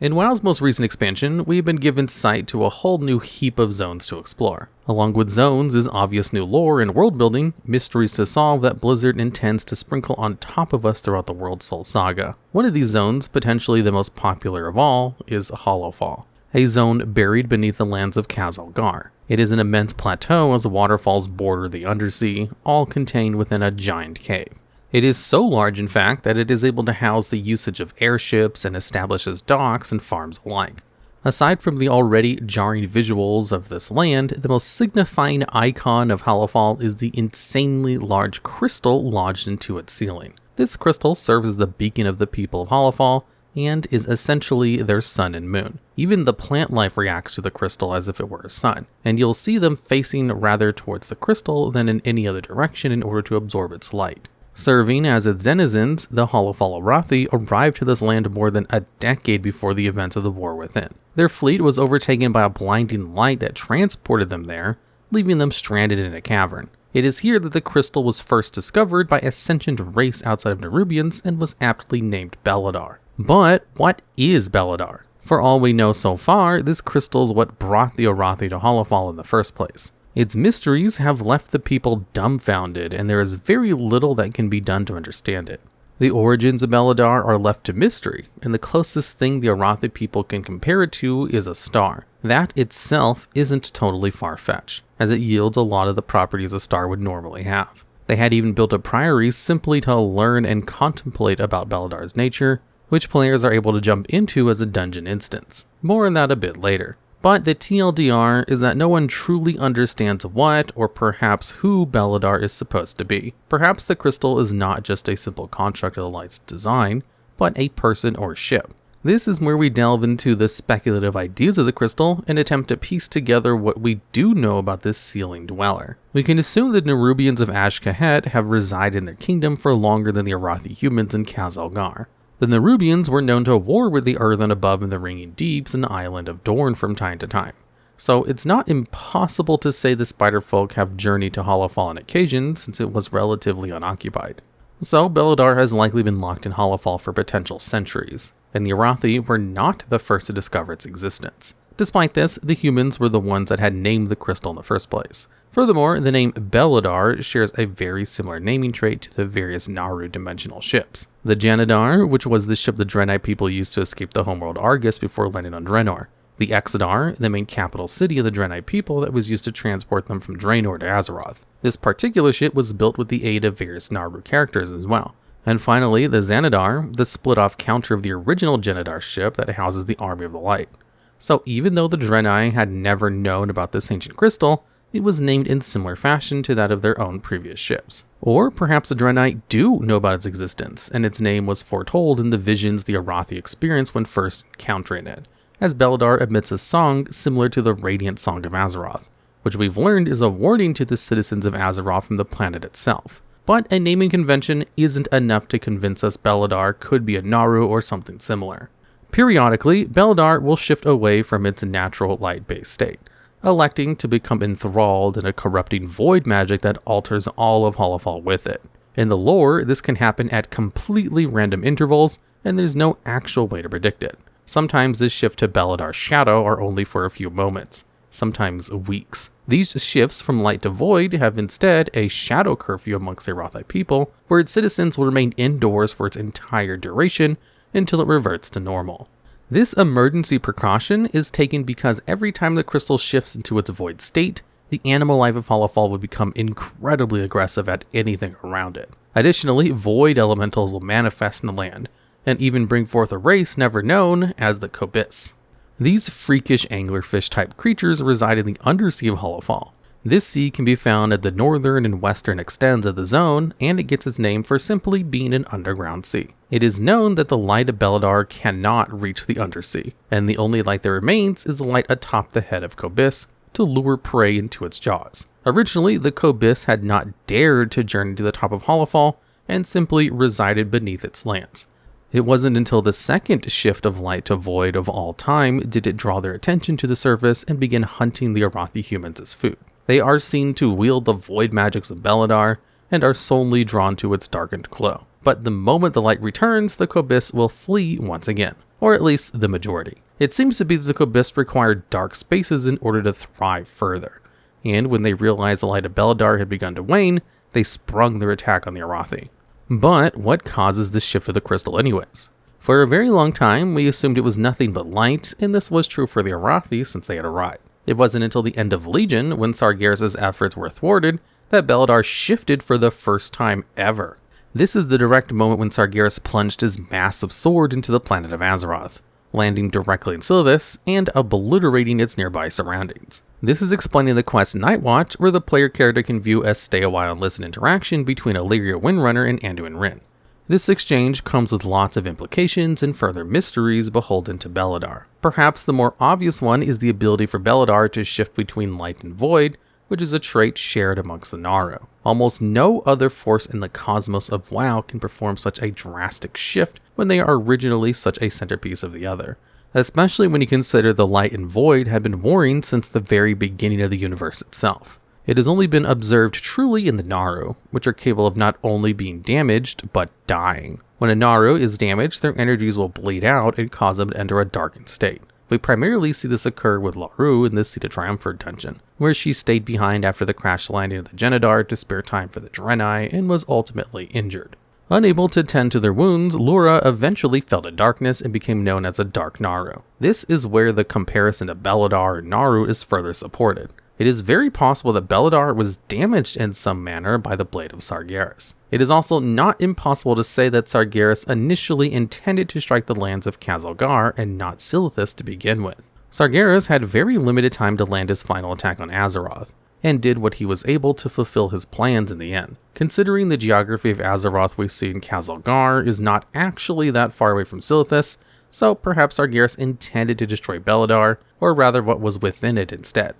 In WoW's most recent expansion, we've been given sight to a whole new heap of zones to explore. Along with zones is obvious new lore and world building, mysteries to solve that Blizzard intends to sprinkle on top of us throughout the World Soul Saga. One of these zones, potentially the most popular of all, is Hallowfall, a zone buried beneath the lands of Khaz Algar. It is an immense plateau as waterfalls border the Undersea, all contained within a giant cave. It is so large, in fact, that it is able to house the usage of airships and establishes docks and farms alike. Aside from the already jarring visuals of this land, the most signifying icon of Hallowfall is the insanely large crystal lodged into its ceiling. This crystal serves as the beacon of the people of Hallowfall and is essentially their sun and moon. Even the plant life reacts to the crystal as if it were a sun, and you'll see them facing rather towards the crystal than in any other direction in order to absorb its light. Serving as its denizens, the Hallowfall Arathi arrived to this land more than a decade before the events of the War Within. Their fleet was overtaken by a blinding light that transported them there, leaving them stranded in a cavern. It is here that the crystal was first discovered by a sentient race outside of Nerubians and was aptly named Beledar. But what is Beledar? For all we know so far, this crystal is what brought the Arathi to Hallowfall in the first place. Its mysteries have left the people dumbfounded, and there is very little that can be done to understand it. The origins of Beledar are left to mystery, and the closest thing the Arathi people can compare it to is a star. That itself isn't totally far-fetched, as it yields a lot of the properties a star would normally have. They had even built a priory simply to learn and contemplate about Beledar's nature, which players are able to jump into as a dungeon instance. More on that a bit later. But the TLDR is that no one truly understands what, or perhaps who, Beledar is supposed to be. Perhaps the crystal is not just a simple construct of the light's design, but a person or ship. This is where we delve into the speculative ideas of the crystal and attempt to piece together what we do know about this ceiling dweller. We can assume that Nerubians of Ash-Kahet have resided in their kingdom for longer than the Arathi humans in Khaz Algar. The Nerubians were known to war with the earthen above in the ringing deeps and the island of Dorne from time to time. So it's not impossible to say the spider folk have journeyed to Hallowfall on occasion since it was relatively unoccupied. So Beledar has likely been locked in Hallowfall for potential centuries, and the Arathi were not the first to discover its existence. Despite this, the humans were the ones that had named the crystal in the first place. Furthermore, the name Beledar shares a very similar naming trait to the various Naaru dimensional ships. The Janadar, which was the ship the Draenei people used to escape the homeworld Argus before landing on Draenor. The Exodar, the main capital city of the Draenei people that was used to transport them from Draenor to Azeroth. This particular ship was built with the aid of various Naaru characters as well. And finally, the Xanadar, the split-off counter of the original Janadar ship that houses the Army of the Light. So even though the Draenei had never known about this ancient crystal, it was named in similar fashion to that of their own previous ships. Or perhaps the Draenei do know about its existence, and its name was foretold in the visions the Arathi experienced when first encountering it, as Beledar emits a song similar to the Radiant Song of Azeroth, which we've learned is a warning to the citizens of Azeroth from the planet itself. But a naming convention isn't enough to convince us Beledar could be a Naaru or something similar. Periodically, Beledar will shift away from its natural light-based state, electing to become enthralled in a corrupting void magic that alters all of Hallowfall with it. In the lore, this can happen at completely random intervals, and there's no actual way to predict it. Sometimes this shift to Beledar's shadow are only for a few moments, sometimes weeks. These shifts from light to void have instead a shadow curfew amongst the Arathi people, where its citizens will remain indoors for its entire duration until it reverts to normal. This emergency precaution is taken because every time the crystal shifts into its void state, the animal life of Hallowfall will become incredibly aggressive at anything around it. Additionally, void elementals will manifest in the land, and even bring forth a race never known as the Kobis. These freakish anglerfish-type creatures reside in the Undersea of Hallowfall. This sea can be found at the northern and western extents of the zone, and it gets its name for simply being an underground sea. It is known that the light of Beledar cannot reach the Undersea, and the only light that remains is the light atop the head of Kobis to lure prey into its jaws. Originally, the Kobis had not dared to journey to the top of Hallowfall, and simply resided beneath its lands. It wasn't until the second shift of light to void of all time did it draw their attention to the surface and begin hunting the Arathi humans as food. They are seen to wield the void magics of Beledar, and are solely drawn to its darkened glow. But the moment the light returns, the Kobis will flee once again. or at least the majority. It seems to be that the Kobist required dark spaces in order to thrive further, and when they realized the light of Beledar had begun to wane, they sprung their attack on the Arathi. But what causes this shift of the crystal anyways? For a very long time, we assumed it was nothing but light, and this was true for the Arathi since they had arrived. It wasn't until the end of Legion, when Sargeras' efforts were thwarted, that Beledar shifted for the first time ever. This is the direct moment when Sargeras plunged his massive sword into the planet of Azeroth, landing directly in Silithus and obliterating its nearby surroundings. This is explaining the quest Nightwatch, where the player character can view a stay a while and listen interaction between Illyria Windrunner and Anduin Wrynn. This exchange comes with lots of implications and further mysteries beholden to Beledar. Perhaps the more obvious one is the ability for Beledar to shift between light and void, which is a trait shared amongst the Naaru. Almost no other force in the cosmos of WoW can perform such a drastic shift when they are originally such a centerpiece of the other, especially when you consider the light and void have been warring since the very beginning of the universe itself. It has only been observed truly in the Naaru, which are capable of not only being damaged, but dying. When a Naaru is damaged, their energies will bleed out and cause them to enter a darkened state. We primarily see this occur with Naaru in the Seat of Triumphant dungeon, where she stayed behind after the crash landing of the Genedar to spare time for the Draenei and was ultimately injured. Unable to tend to their wounds, Lura eventually fell to darkness and became known as a Dark Naaru. This is where the comparison to Beledar and Naaru is further supported. It is very possible that Beledar was damaged in some manner by the blade of Sargeras. It is also not impossible to say that Sargeras initially intended to strike the lands of Khaz Algar and not Silithus to begin with. Sargeras had very limited time to land his final attack on Azeroth, and did what he was able to fulfill his plans in the end. Considering the geography of Azeroth we see in Khaz Algar is not actually that far away from Silithus, so perhaps Sargeras intended to destroy Beledar, or rather what was within it instead.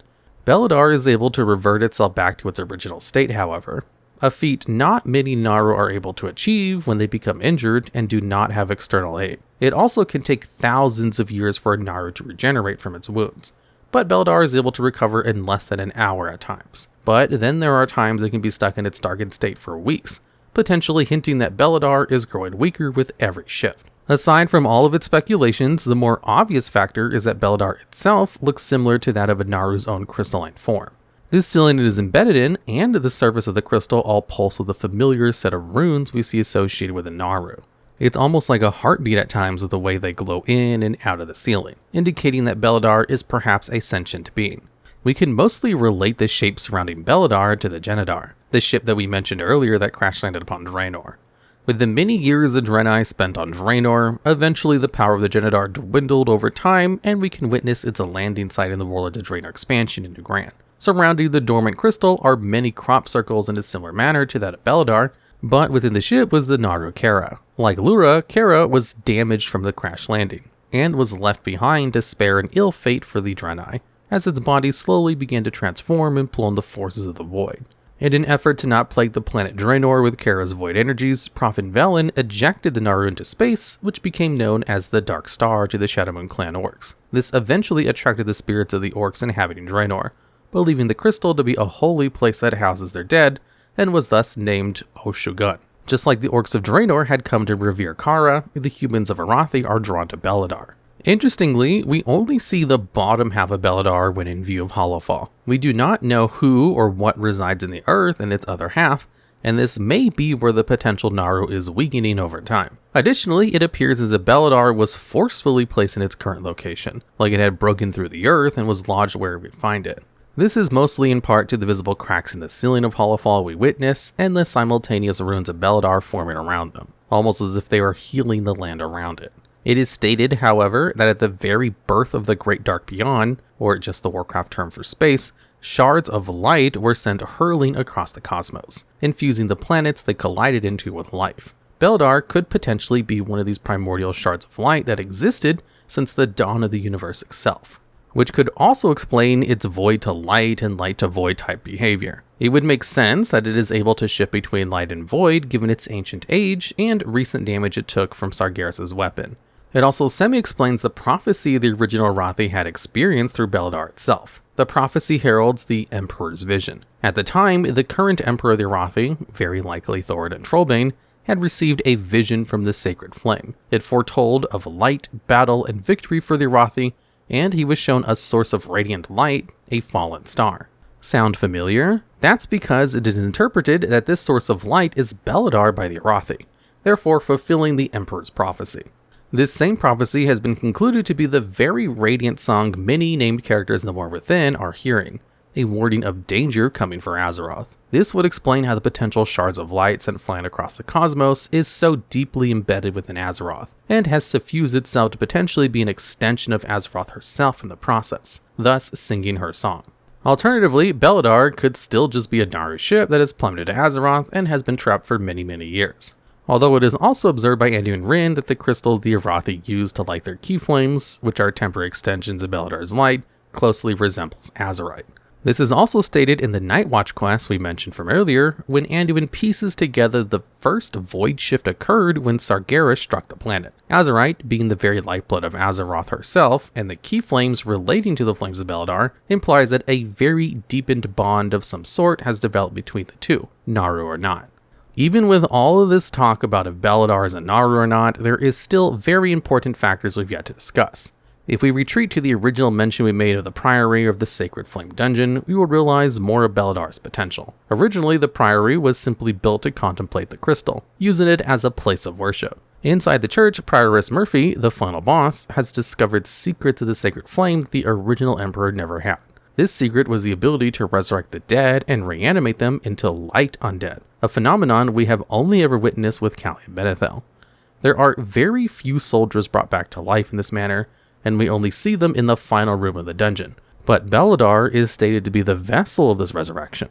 Beledar is able to revert itself back to its original state, however, a feat not many Naaru are able to achieve when they become injured and do not have external aid. It also can take thousands of years for a Naaru to regenerate from its wounds, but Beledar is able to recover in less than an hour at times. But then there are times it can be stuck in its darkened state for weeks, potentially hinting that Beledar is growing weaker with every shift. Aside from all of its speculations, the more obvious factor is that Beledar itself looks similar to that of a Naaru's own crystalline form. This ceiling it is embedded in, and the surface of the crystal all pulse with a familiar set of runes we see associated with a Naaru. It's almost like a heartbeat at times with the way they glow in and out of the ceiling, indicating that Beledar is perhaps a sentient being. We can mostly relate the shape surrounding Beledar to the Genedar, the ship that we mentioned earlier that crash landed upon Draenor. With the many years the Draenei spent on Draenor, eventually the power of the Genedar dwindled over time, and we can witness its landing site in the World of Draenor expansion in New Grand. Surrounding the dormant crystal are many crop circles in a similar manner to that of Beledar, but within the ship was the Naaru Kara. Like Lura, Kara was damaged from the crash landing, and was left behind to spare an ill fate for the Draenei, as its body slowly began to transform and pull on the forces of the void. In an effort to not plague the planet Draenor with Kara's void energies, Prophet Velen ejected the Naaru into space, which became known as the Dark Star to the Shadowmoon clan orcs. This eventually attracted the spirits of the orcs inhabiting Draenor, believing the crystal to be a holy place that houses their dead, and was thus named Oshugun. Just like the orcs of Draenor had come to revere Kara, the humans of Arathi are drawn to Beledar. Interestingly, we only see the bottom half of Beledar when in view of Hallowfall. We do not know who or what resides in the earth in its other half, and this may be where the potential Naaru is weakening over time. Additionally, it appears as if Beledar was forcefully placed in its current location, like it had broken through the earth and was lodged where we'd find it. This is mostly in part to the visible cracks in the ceiling of Hallowfall we witness, and the simultaneous ruins of Beledar forming around them, almost as if they were healing the land around it. It is stated, however, that at the very birth of the Great Dark Beyond, or just the Warcraft term for space, shards of light were sent hurling across the cosmos, infusing the planets they collided into with life. Beledar could potentially be one of these primordial shards of light that existed since the dawn of the universe itself, which could also explain its void to light and light to void type behavior. It would make sense that it is able to shift between light and void given its ancient age and recent damage it took from Sargeras' weapon. It also semi-explains the prophecy the original Arathi had experienced through Beledar itself. The prophecy heralds the Emperor's vision. At the time, the current Emperor of the Arathi, very likely Thoradin Trollbane, had received a vision from the sacred flame. It foretold of light, battle, and victory for the Arathi, and he was shown a source of radiant light, a fallen star. Sound familiar? That's because it is interpreted that this source of light is Beledar by the Arathi, therefore fulfilling the Emperor's prophecy. This same prophecy has been concluded to be the very radiant song many named characters in the War Within are hearing, a warning of danger coming for Azeroth. This would explain how the potential shards of light sent flying across the cosmos is so deeply embedded within Azeroth, and has suffused itself to potentially be an extension of Azeroth herself in the process, thus singing her song. Alternatively, Beledar could still just be a Naaru ship that has plummeted to Azeroth and has been trapped for many years. Although it is also observed by Anduin Wrynn that the crystals the Arathi use to light their keyflames, which are temporary extensions of Beledar's light, closely resembles Azerite. This is also stated in the Night Watch quest we mentioned from earlier, when Anduin pieces together the first void shift occurred when Sargeras struck the planet. Azerite, being the very lifeblood of Azeroth herself, and the keyflames relating to the flames of Beledar, implies that a very deepened bond of some sort has developed between the two, Naaru or not. Even with all of this talk about if Beledar is a Naaru or not, there is still very important factors we've yet to discuss. If we retreat to the original mention we made of the Priory of the Sacred Flame Dungeon, we will realize more of Beledar's potential. Originally, the Priory was simply built to contemplate the crystal, using it as a place of worship. Inside the church, Prioress Murphy, the final boss, has discovered secrets of the Sacred Flame that the original Emperor never had. This secret was the ability to resurrect the dead and reanimate them into light undead, a phenomenon we have only ever witnessed with Calia Menethil. There are very few soldiers brought back to life in this manner, and we only see them in the final room of the dungeon. But Beledar is stated to be the vessel of this resurrection.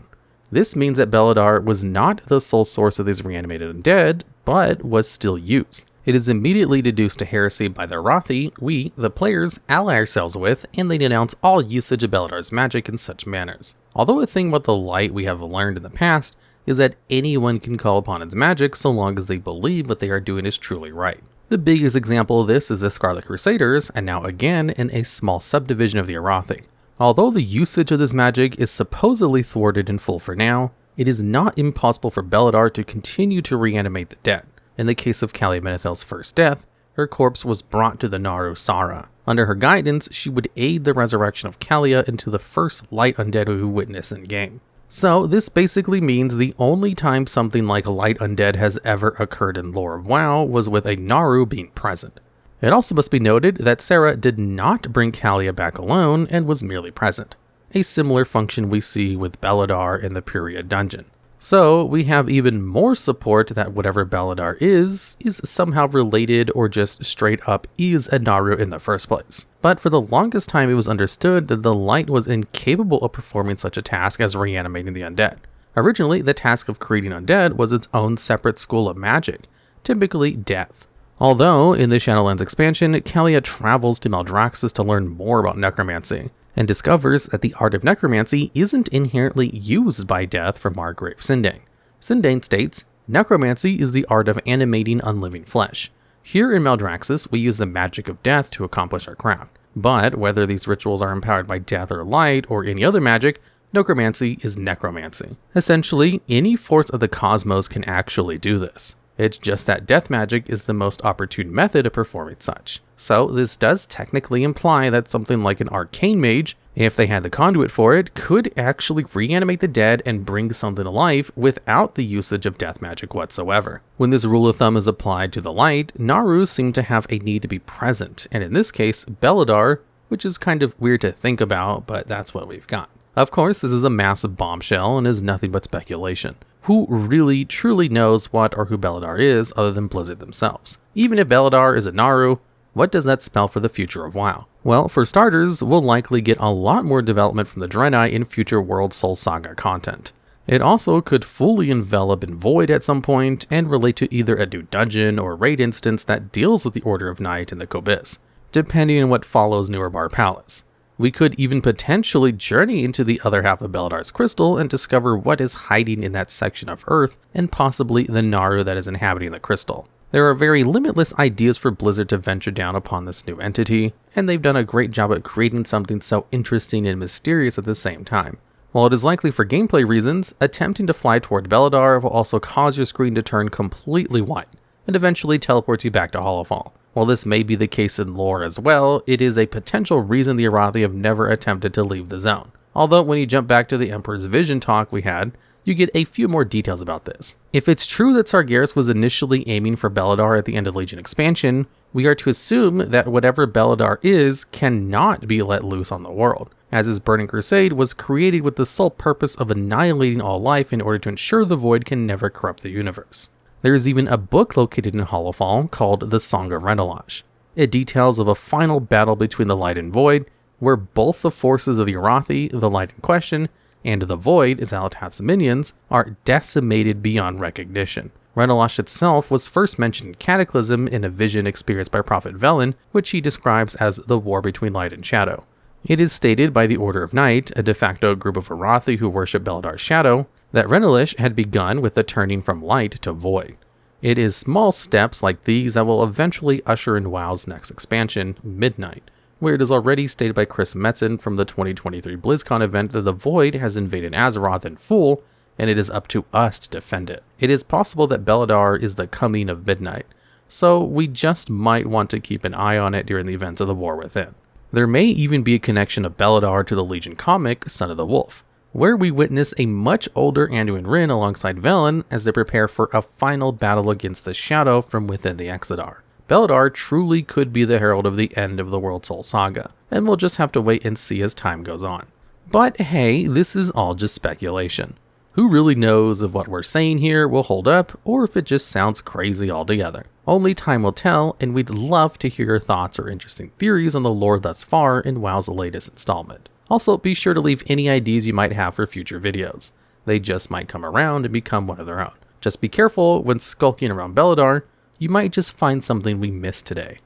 This means that Beledar was not the sole source of these reanimated undead, but was still used. It is immediately deduced to heresy by the Arathi we, the players, ally ourselves with, and they denounce all usage of Beledar's magic in such manners. Although a thing about the light we have learned in the past is that anyone can call upon its magic so long as they believe what they are doing is truly right. The biggest example of this is the Scarlet Crusaders, and now again in a small subdivision of the Arathi. Although the usage of this magic is supposedly thwarted in full for now, it is not impossible for Beledar to continue to reanimate the dead. In the case of Calia Menethil's first death, her corpse was brought to the Naaru Sara. Under her guidance, she would aid the resurrection of Calia into the first light undead we witness in game. So this basically means the only time something like light undead has ever occurred in lore of WoW was with a Naaru being present. It also must be noted that Sarah did not bring Calia back alone and was merely present, a similar function we see with Beledar in the Puria dungeon. So we have even more support that whatever Beledar is somehow related or just straight up is a Naaru in the first place. But for the longest time it was understood that the light was incapable of performing such a task as reanimating the undead. Originally, the task of creating undead was its own separate school of magic, typically death. Although, in the Shadowlands expansion, Calia travels to Maldraxxus to learn more about necromancy, and discovers that the art of necromancy isn't inherently used by death from Margrave Sindane. Sindane states, necromancy is the art of animating unliving flesh. Here in Maldraxxus, we use the magic of death to accomplish our craft. But whether these rituals are empowered by death or light or any other magic, necromancy is necromancy. Essentially, any force of the cosmos can actually do this. It's just that death magic is the most opportune method of performing such. So this does technically imply that something like an arcane mage, if they had the conduit for it, could actually reanimate the dead and bring something to life without the usage of death magic whatsoever. When this rule of thumb is applied to the light, Naaru seem to have a need to be present, and in this case, Beledar, which is kind of weird to think about, but that's what we've got. Of course, this is a massive bombshell and is nothing but speculation. Who really, truly knows what or who Beledar is other than Blizzard themselves? Even if Beledar is a Naaru, what does that spell for the future of WoW? Well, for starters, we'll likely get a lot more development from the Draenei in future World Soul Saga content. It also could fully envelop in Void at some point and relate to either a new dungeon or raid instance that deals with the Order of Night and the Kobis, depending on what follows Newer Bar Palace. We could even potentially journey into the other half of Beledar's crystal and discover what is hiding in that section of Earth and possibly the Naaru that is inhabiting the crystal. There are very limitless ideas for Blizzard to venture down upon this new entity, and they've done a great job at creating something so interesting and mysterious at the same time, While it is likely for gameplay reasons, attempting to fly toward Beledar will also cause your screen to turn completely white, and eventually teleports you back to Hallowfall. While this may be the case in lore as well, it is a potential reason the Arathi have never attempted to leave the zone. Although when you jump back to the Emperor's Vision talk we had, you get a few more details about this. If it's true that Sargeras was initially aiming for Beledar at the end of Legion expansion, we are to assume that whatever Beledar is cannot be let loose on the world, as his Burning Crusade was created with the sole purpose of annihilating all life in order to ensure the Void can never corrupt the universe. There is even a book located in Hallowfall called The Song of Renelage. It details of a final battle between the Light and Void, where both the forces of the Arathi, the Light in question, and the Void, as Alatath's minions, are decimated beyond recognition. Renelage itself was first mentioned in Cataclysm in a vision experienced by Prophet Velen, which he describes as the war between light and shadow. It is stated by the Order of Night, a de facto group of Arathi who worship Beledar's shadow, that Renelage had begun with the turning from light to void. It is small steps like these that will eventually usher in WoW's next expansion, Midnight, where it is already stated by Chris Metzen from the 2023 BlizzCon event that the Void has invaded Azeroth in full, and it is up to us to defend it. It is possible that Beledar is the coming of Midnight, so we just might want to keep an eye on it during the events of the War Within. There may even be a connection of Beledar to the Legion comic, Son of the Wolf, where we witness a much older Anduin Wrynn alongside Velen as they prepare for a final battle against the Shadow from within the Exodar. Beledar truly could be the herald of the end of the World Soul Saga, and we'll just have to wait and see as time goes on. But hey, this is all just speculation. Who really knows if what we're saying here will hold up, or if it just sounds crazy altogether? Only time will tell, and we'd love to hear your thoughts or interesting theories on the lore thus far in WoW's latest installment. Also, be sure to leave any ideas you might have for future videos. They just might come around and become one of their own. Just be careful when skulking around Beledar, you might just find something we missed today.